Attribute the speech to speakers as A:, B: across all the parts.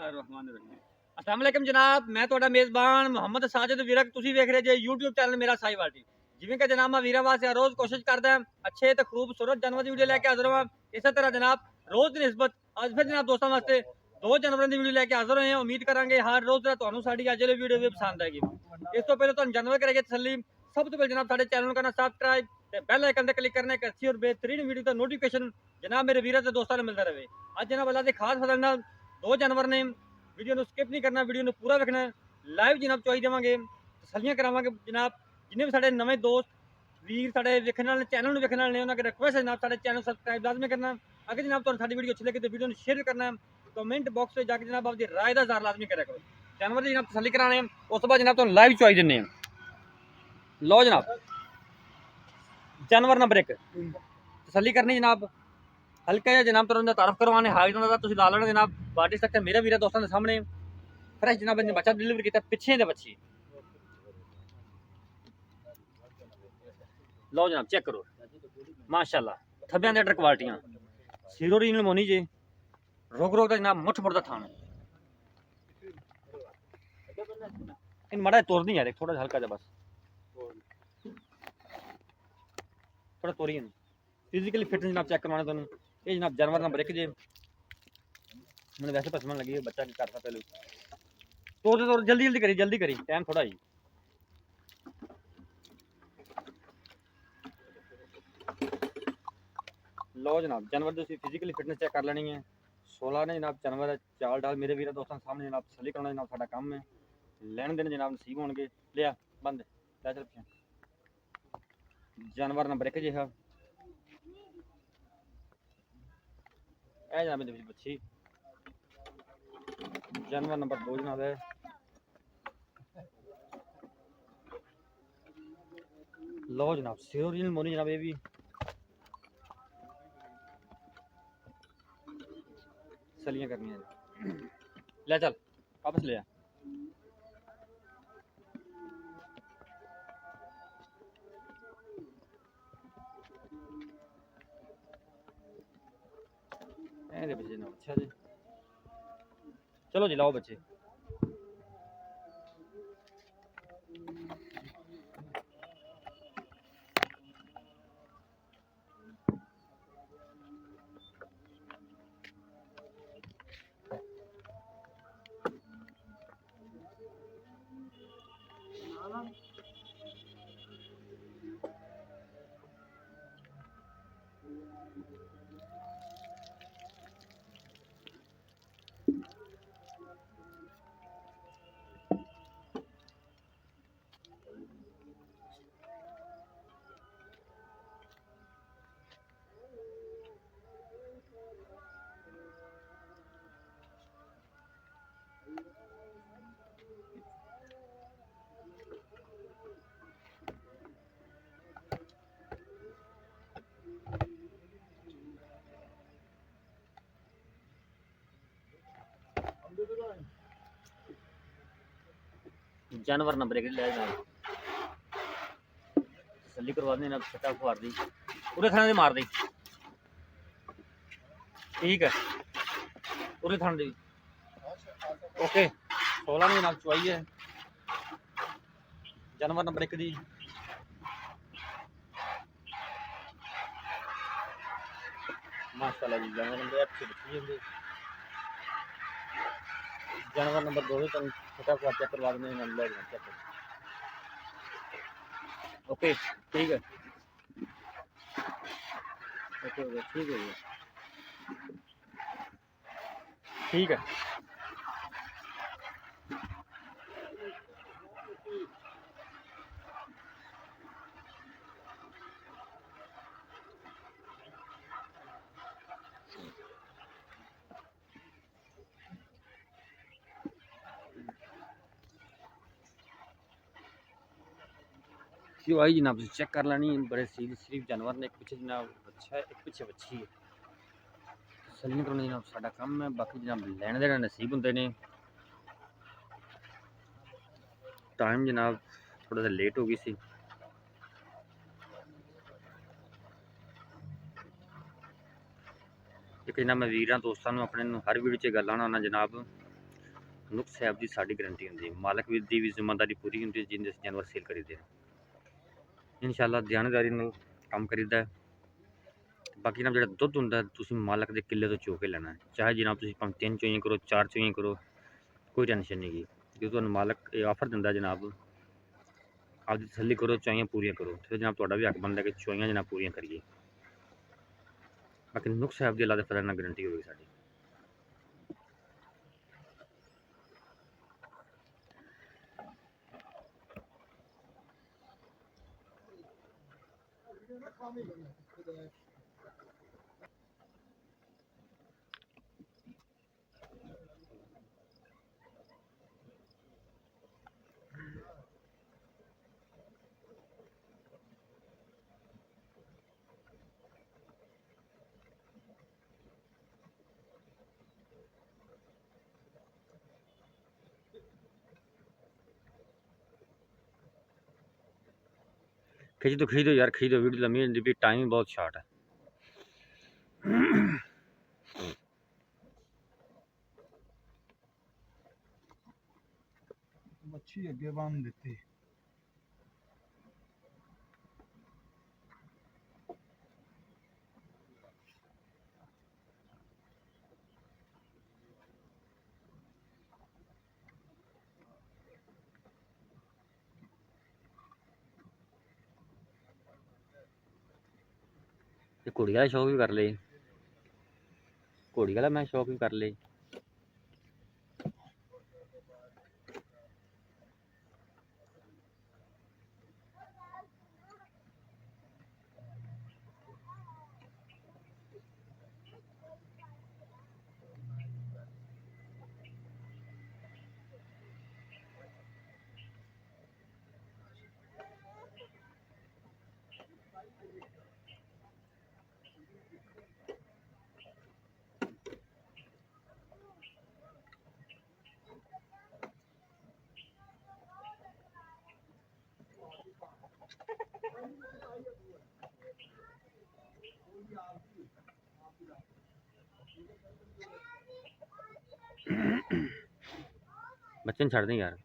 A: अस्सलाम वालेकुम जनाब, मैं ਤੁਹਾਡਾ ਮੇਜ਼ਬਾਨ ਮੁਹੰਮਦ ਸਾਜਿਦ ਵਿਰਕ। ਤੁਸੀਂ ਵੇਖ ਰਹੇ ਜੇ YouTube ਚੈਨਲ ਮੇਰਾ ਸਾਈਵਾਲ ਟੀ। ਜਿਵੇਂ ਕਿ ਜਨਾਬ ਮੈਂ ਵੀਰਾਂ ਵਾਸਤੇ ਰੋਜ਼ ਕੋਸ਼ਿਸ਼ ਕਰਦਾ ਹਾਂ ਅੱਛੇ ਤੇ ਖੂਬਸੂਰਤ ਜਾਨਵਰ ਦੀ ਵੀਡੀਓ ਲੈ ਕੇ ਹਾਜ਼ਰ ਹਾਂ। ਇਸੇ ਤਰ੍ਹਾਂ ਜਨਾਬ ਰੋਜ਼ ਦੀ ਨਿਸਬਤ ਅੱਜ ਫਿਰ ਜਨਾਬ ਦੋਸਤਾਂ ਵਾਸਤੇ ਦੋ ਜਾਨਵਰਾਂ ਦੀ ਵੀਡੀਓ ਲੈ ਕੇ ਹਾਜ਼ਰ ਹੋਏ ਹਾਂ। ਉਮੀਦ ਕਰਾਂਗੇ ਹਰ ਰੋਜ਼ ਦਾ ਤੁਹਾਨੂੰ ਸਾਡੀ ਅੱਜ ਵਾਲੀ ਵੀਡੀਓ ਵੀ ਪਸੰਦ ਆਏਗੀ। ਇਸ ਤੋਂ ਪਹਿਲਾਂ ਤੁਹਾਨੂੰ ਜਾਨਵਰ ਕਰਾਂਗੇ ਤਸੱਲੀ। ਸਭ ਤੋਂ ਪਹਿਲਾਂ ਜਨਾਬ ਸਾਡੇ ਚੈਨਲ ਨੂੰ ਕਰਨਾ ਸਬਸਕ੍ਰਾਈਬ ਤੇ ਬੈਲ ਆਈਕਨ ਤੇ ਕਲਿੱਕ ਕਰਨਾ ਇੱਕ ਅੱਛੀ और बेहतरीन ਵੀਡੀਓ ਦਾ ਨੋਟੀਫਿਕੇਸ਼ਨ ਜਨਾਬ ਮੇਰੇ ਵੀਰਾਂ ਤੇ ਦੋਸਤਾਂ ਨੂੰ ਮਿਲਦਾ ਰਹੇ। ਅੱਜ ਜਨਾਬ ਅੱਲਾ ਦੇ ਖਾਸ ਫਜ਼ਲ ਨਾਲ ਦੋ ਜਾਨਵਰ ਨੇ। वीडियो स्किप नहीं करना, वीडियो पूरा देखना। लाइव जनाब चुआई देवांगे, तसलियां करावांगे जनाब। जिन्हें भी साडे नवे दोस्त वीर साडे वेखण वाले चैनल वेखण वाले ने उन्होंने रिक्वेस्ट है जनाब साडे चैनल सब्सक्राइब लाजमी करना। अगर जनाब तुहानू साडी वीडियो अच्छी लगे तो वीडियो को शेयर करना। कमेंट बॉक्स में जाके जनाब आपकी राय का इज़हार लाजमी करा करो। जानवर की जनाब तसली कराने उस तो बाद जनाब तुहानू लाइव चुआई देने। लो जनाब जानवर नंबर 1 तसली करनी जनाब। हल्का जिहा जनाब तुहानू तारफ करवाने हाइट उन्हां दा तुसीं ला लेना जनाब। बॉडी स्ट्रक्चर मेरा वीरा दोस्तों के सामने फ्रेश जनाब ने बच्चा डिलीवर किया पिछे दे बच्ची। लो जनाब चेक करो माशाल्लाह थब्बियां दे अडर क्वालिटियां सीरो रीनल मोनी जी रोग रोग दा जनाब मुठ मुठ दा थान इन माड़ा तोड़ नहीं यार थोड़ा हल्का जा बस थोड़ा तोड़ी फिजिकली फिटनेस जनाब चेक करवाना तुहानू। ये जनाब जानवर नंबर 1 जे मैंने वैसे पसंद लगी है बच्चा की करता पहले तो जल्दी करी टाइम थोड़ा ही। लो जनाब जानवर की फिजिकली फिटनेस चेक कर लेनी है। 16 ने जनाब जानवर चाल डाल मेरे वीर दोस्तों सामने जनाब तसली कराना जनाब साडा काम है। लैन देन जनाब नसीब होणगे लिया बंद लै चल पिछे। जानवर नंबर 1 जे है जनाब बच्ची। जानवर नंबर 2 जनाब है लो जनाब सीरोरियल मोनी जनाब। ये भी सलियां करनी है ले चल वापस ले आ। बच्चे जनाब अच्छा जी चलो जी लाओ बच्चे। जानवर नंबर 1 ले तसली करवा देना छटा खुआर दी पूरे थाने मार दी ठीक है पूरे थाने दी ओके। 16 ने जनाब चुआई है जानवर नंबर 1 दी। माशाल्लाह जी जानवर नंबर 1 अच्छी बच्ची है। जानवर नंबर 2 तुम छोटा खुआर चेक करवा देने ले चेक ओके ठीक है ओके ओके ठीक है ठीक है। क्यों आई जनाब चेक कर लेनी बड़े सिर्फ जानवर ने एक पीछे जनाब अच्छा है एक पीछे बच्ची है तसली करनी जनाब साडा काम है। बाकी जनाब लैने देने नसीब होंगे ने। टाइम जनाब थोड़ा सा लेट हो गई सी एक जनाब मैं वीर दोस्तों अपने हर वीडियो च गल आना जनाब ਨੁਕਸ ਸਾਹਿਬ ਦੀ ਸਾਡੀ ਗਰੰਟੀ ਹੁੰਦੀ ਹੈ, ਮਾਲਕ ਵੀਰ ਦੀ ਵੀ ਜ਼ਿੰਮੇਵਾਰੀ ਪੂਰੀ ਹੁੰਦੀ ਹੈ ਜਿੰਦੇ ਜਾਨਵਰ ਸੇਲ ਕਰੀਦੇ ਇਨਸ਼ਾਅੱਲਾ ਧਿਆਨਦਾਰੀ ਨਾਲ ਕੰਮ ਕਰੀਦਾ ਹੈ। ਬਾਕੀ ਜਨਾਬ ਜਿਹੜਾ ਦੁੱਧ ਹੁੰਦਾ ਤੁਸੀਂ ਮਾਲਕ ਦੇ ਕਿੱਲੇ ਤੋਂ ਚੋ ਕੇ ਲੈਣਾ ਹੈ, ਚਾਹੇ ਜਨਾਬ ਤੁਸੀਂ ਭਾਵੇਂ 3 ਚੋਈਆਂ ਕਰੋ 4 ਚੋਈਆਂ ਕਰੋ, ਕੋਈ ਟੈਨਸ਼ਨ ਨਹੀਂ ਗੀ। ਜੇ ਤੁਹਾਨੂੰ ਮਾਲਕ ਇਹ ਆਫਰ ਦਿੰਦਾ ਜਨਾਬ ਆਪਦੀ ਤਸੱਲੀ ਕਰੋ, ਚੋਈਆਂ ਪੂਰੀਆਂ ਕਰੋ, ਫਿਰ ਜਨਾਬ ਤੁਹਾਡਾ ਵੀ ਹੱਕ ਬਣਦਾ ਕਿ ਚੋਈਆਂ ਜਨਾਬ ਪੂਰੀਆਂ ਕਰੀਏ। ਬਾਕੀ ਨੁਕਸ ਸਾਹਿਬ ਦੀ ਅੱਲਾ ਦੇ ਫਜ਼ਲ ਨਾਲ ਗਰੰਟੀ ਹੋਵੇਗੀ ਸਾਡੀ। खींच दो यार, खींच दो, वीडियो लंबी होती है, टाइम बहुत शॉर्ट है।
B: मच्छी अगे बांध देती
A: घोड़ी वाला शौक भी कर ले, घोड़ी वाला मैं शौक भी कर ले। बच्चे छड़ दें यार।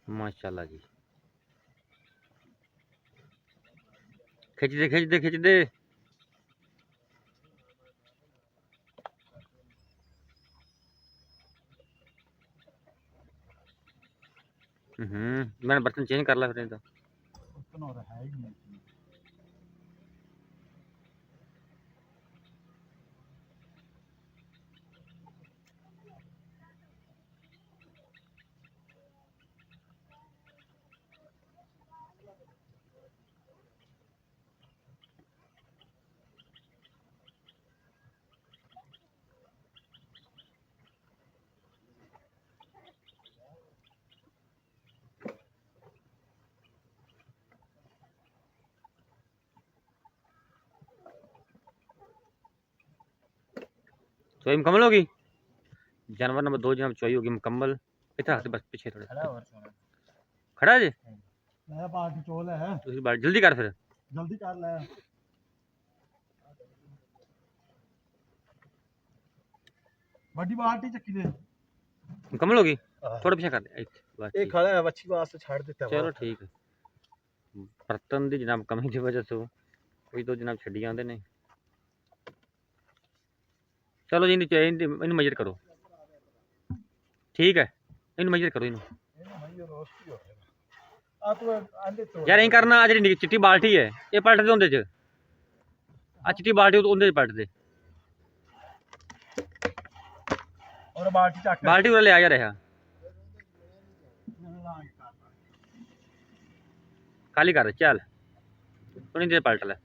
A: माशाल्लाह जी, खिंच दे खिंच दे खिंच दे। मैंने बर्तन चेंज कर ला फिर तो।
B: है ही नहीं।
A: चोई मुकम्मल होगी, जानवर नंबर 2 जनाब चोई होगी मुकम्मल। इतना बस पीछे थोड़े खड़ा जी,
B: नया पार्टी चोल है,
A: जल्दी कर फिर,
B: जल्दी कर ले। बड़ी बाल्टी चक्की दे,
A: मुकम्मल होगी, थोड़ा पीछे कर दे बस।
B: एक खड़ा है बच्ची वास्ते छाड़ देता है।
A: चलो ठीक है, बर्तन की जनाब कमी की वजह से कोई तो जनाब छड्डी आंदे ने। चलो जी इन मेजर करो, ठीक है इन मेजर करो इन।
B: ਆ ਤੂੰ ਆਂਦੇ ਚੋ
A: ਯਾਰ ਇਹ ਕਰਨਾ, ਆਹ ਜਿਹੜੀ ਚਿੱਟੀ ਬਾਲਟੀ ਹੈ ਇਹ ਪਲਟ ਦੇ ਉਹਦੇ ਚ, ਆ ਚਿੱਟੀ ਬਾਲਟੀ ਉਹਦੇ ਚ ਪਲਟ ਦੇ,
B: ਔਰ ਬਾਲਟੀ ਚੱਕ
A: ਬਾਲਟੀ ਉਰੇ ਲਿਆ ਯਾਰ, ਇਹ ਖਾਲੀ ਕਰ ਚੱਲ, ਥੋੜੀ ਦੇਰ ਪਲਟ ਲੈ।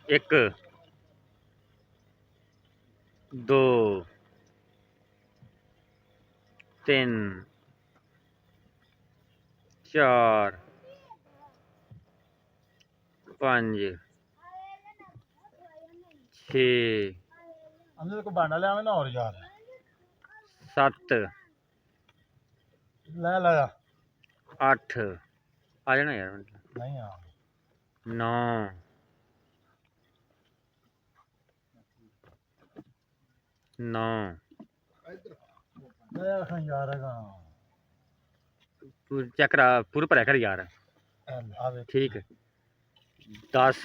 A: एक दो तीन चार पांच छे
B: अंदर को भांडा ले आवे ना और यार
A: सत्त
B: ले लाया
A: 8 आ जाना यार,
B: नहीं आ
A: 9 9
B: ले खां यार का
A: तू चेक करा पूरे भरिया कर यार,
B: आवे
A: ठीक है 10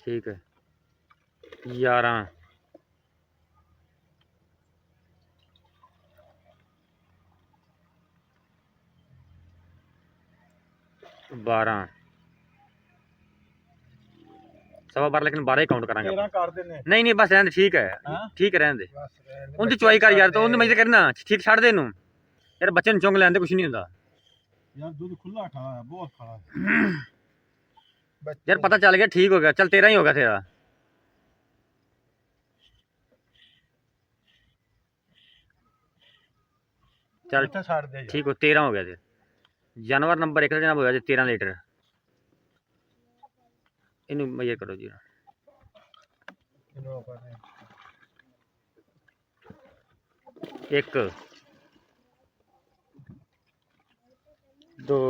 A: ठीक है 11 12 सवा 12, लेकिन 12 ही काउंट करांगे।
B: 13 कर देने
A: नहीं नहीं बस रहने दे, ठीक है
B: हाँ?
A: ठीक है रहने दे,
B: बस रहने दे।
A: उनकी चुआई कर यार, तो उन्हें मैं करना ठीक छड़ दे नू यार, बच्चे ने चुंग लेंदे कुछ नहीं होता
B: यार दूध खुला खड़ा है बहुत खड़ा है
A: यार, पता चल गया ठीक हो गया, चल 13 ही होगा तेरा। चल
B: इतना छाड़ दे यार।
A: ठीक हो 13 हो गया तेरा। जानवर नंबर 1 जनाब होया जी 13 लीटर, इनू ये करो जी,
B: इन्हों पर है।
A: 1 2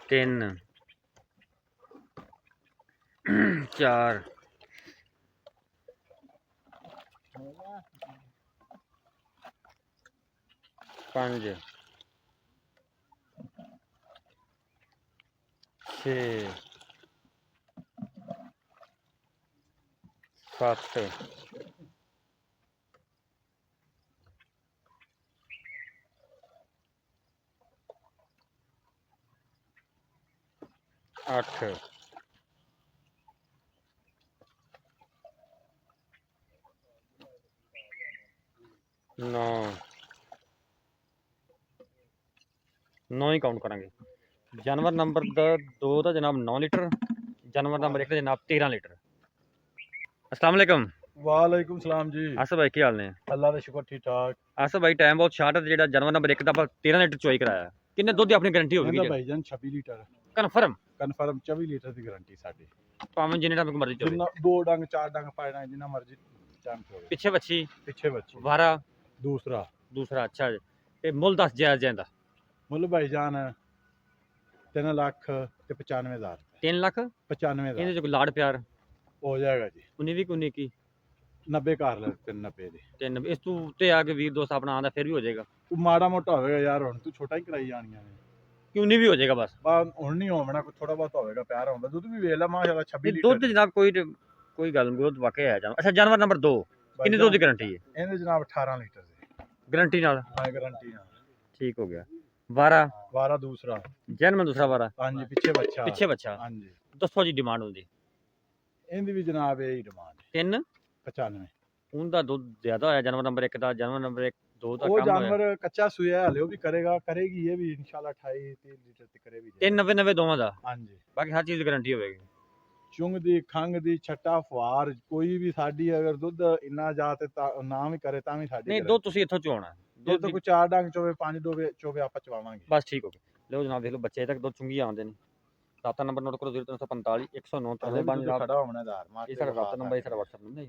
A: 3 4 5 6 7 8 9 9 ही काउंट करेंगे। जानवर नंबर 2 का जनाब 9 लीटर, जानवर नंबर 1 का जनाब 13 लीटर। अस्सलाम वालेकुम।
B: वालेकुम सलाम जी।
A: आसफ भाई की हाल ने?
B: अल्लाह का शुक्र ठीक ठाक।
A: आसफ भाई टाइम बहुत शार्ट है, जेड़ा जानवर नंबर 1 का ਆਪਾਂ 13 लीटर चुआई कराया, किन्ने दुध ਦੀ ਆਪਣੀ गारंटी
B: ਇਹਦਾ
A: होगी
B: Bhaijaan 26 litre
A: confirm?
B: Confirm 24 litre ਦੀ ਗਾਰੰਟੀ ਸਾਡੀ।
A: ਭਾਵੇਂ ਜਿੰਨੇ ਟਾਈਮ ਮਰਜ਼ੀ ਚੋਵੇ,
B: ਜਿੰਨਾ ਦੋ ਡੰਗ ਚਾਰ ਡੰਗ ਪਾਣਾ ਜਿੰਨਾ ਮਰਜ਼ੀ ਟਾਈਮ ਚੋਵੇ।
A: ਪਿੱਛੇ ਬੱਚੀ
B: ਪਿੱਛੇ ਬੱਚੀ
A: ਵਾਰਾ
B: ਦੂਸਰਾ
A: ਦੂਸਰਾ, ਅੱਛਾ ਜੀ। ਤੇ ਮੁੱਲ ਦੱਸ ਜਾਇਜ਼ ਜਾਂਦਾ?
B: ਮੁੱਲ ਭਾਈਜਾਨ 3 ਲੱਖ ਤੇ 95,000
A: 3 ਲੱਖ
B: 95,000
A: ਇਹਦੇ ਚ ਕੋਈ ਲਾੜ ਪਿਆਰ
B: ਹੋ ਜਾਏਗਾ ਜੀ।
A: 19 ਵੀ 19 ਕੀ
B: 90 ਕਰ ਲੈ ਤੇ 90 ਦੇ।
A: ਤਿੰਨ ਇਸ ਤੋਂ ਉੱਤੇ ਆ ਕੇ ਵੀਰ ਦੋਸਤ ਆਪਣਾ ਆਂਦਾ ਫਿਰ ਵੀ ਹੋ ਜਾਏਗਾ,
B: ਤੂੰ ਮਾੜਾ ਮੋਟਾ ਹੋਵੇਗਾ ਯਾਰ, ਹੁਣ ਤੂੰ ਛੋਟਾ ਹੀ ਕਰਾਈ ਜਾਣੀਆਂ ਨੇ।
A: ਕਿ 19 ਵੀ ਹੋ ਜਾਏਗਾ ਬਸ।
B: ਬਾ ਹੁਣ ਨਹੀਂ ਹੋਣਾ, ਕੋਈ ਥੋੜਾ ਬਹੁਤ ਹੋਵੇਗਾ, ਪਿਆਰ ਹੁੰਦਾ। ਦੁੱਧ ਵੀ ਵੇਖ ਲੈ ਮਾਸ਼ਾਅੱਲਾ 26
A: ਦੁੱਧ
B: ਲੀਟਰ
A: ਜਨਾਬ ਕੋਈ ਗੱਲ ਨਹੀਂ, ਦੁੱਧ ਵਾਕਿਆ ਹੈ ਜਾਨ। ਅੱਛਾ ਜਾਨਵਰ ਨੰਬਰ 2 ਕਿੰਨੀ ਦੁੱਧ ਦੀ ਗਾਰੰਟੀ ਹੈ?
B: ਇਹਦੇ ਜਨਾਬ 18 ਲੀਟਰ ਦੇ
A: ਗਾਰੰਟੀ ਨਾਲ?
B: ਹਾਂ ਗਾਰੰਟੀ ਨਾਲ।
A: ਠੀਕ ਹੋ ਗਿਆ। ਵਾਰਾ
B: ਵਾਰਾ ਦੂਸਰਾ
A: ਜਨਮ ਦੂਸਰਾ ਵਾਰਾ
B: ਹਾਂਜੀ ਪਿੱਛੇ ਬੱਚਾ
A: ਪਿੱਛੇ ਬੱਚਾ।
B: ਹਾਂਜੀ
A: ਦੱਸੋ ਜੀ ਡਿਮਾਂਡ ਹੁੰਦੀ?
B: ਇਹਦੀ ਵੀ ਜਨਾਬ ਇਹ ਹੀ ਡਿਮਾਂਡ
A: 3
B: 95।
A: ਉਹਦਾ ਦੁੱਧ ਜ਼ਿਆਦਾ ਹੋਇਆ ਜਾਨਵਰ ਨੰਬਰ 1 ਦਾ, ਜਾਨਵਰ ਨੰਬਰ 2 ਦਾ
B: ਉਹ
A: ਕਮ ਹੋਇਆ।
B: ਜਾਨਵਰ ਕੱਚਾ ਸੂਇਆ ਹਲੇ, ਉਹ ਵੀ ਕਰੇਗੀ ਇਹ ਵੀ ਇਨਸ਼ਾਅੱਲਾ 28 30 ਲੀਟਰ ਤੇ ਕਰੇ ਵੀ।
A: 399 ਦੋਵਾਂ ਦਾ,
B: ਹਾਂਜੀ
A: ਬਾਕੀ ਹਰ ਚੀਜ਼ ਦੀ ਗਾਰੰਟੀ ਹੋਵੇਗੀ।
B: ਚੁੰਗ ਦੀ ਖੰਗ ਦੀ ਛੱਟਾ ਫੁਆਰ ਕੋਈ ਵੀ ਸਾਡੀ ਅਗਰ ਦੁੱਧ ਇੰਨਾ ਜਾ ਤੇ ਨਾ ਵੀ ਕਰੇ ਤਾਂ ਵੀ ਸਾਡੀ
A: ਨਹੀਂ ਦੁੱਧ ਤੁਸੀਂ ਇੱਥੋਂ ਚੋਣਾ
B: ਦੁੱਧ
A: ਦੁੱਧ
B: ਕੋਈ 4 ਡੰਗ ਚੋਵੇ 5 ਦੋਵੇ ਚੋਵੇ ਆਪਾਂ ਚਵਾਵਾਂਗੇ।
A: ਬਸ ਠੀਕ ਹੋ ਗਿਆ। ਲਓ ਜਨਾਬ ਦੇਖ ਲਓ ਬੱਚੇ ਤੱਕ ਦੁੱਧ ਚੁੰਗੀ ਆਉਂਦੇ ਨੇ। ਰਾਬਤਾ ਨੰਬਰ ਨੋਟ ਕਰੋ 0345 109
B: ਖੜਾ ਹੋਣਾ ਆਧਾਰ ਮਾਰ
A: ਇਹ ਸਾਡਾ ਰਾਬਤਾ ਨੰਬਰ, ਇਹ ਸਾਡਾ WhatsApp ਨੰਬਰ ਹੈ।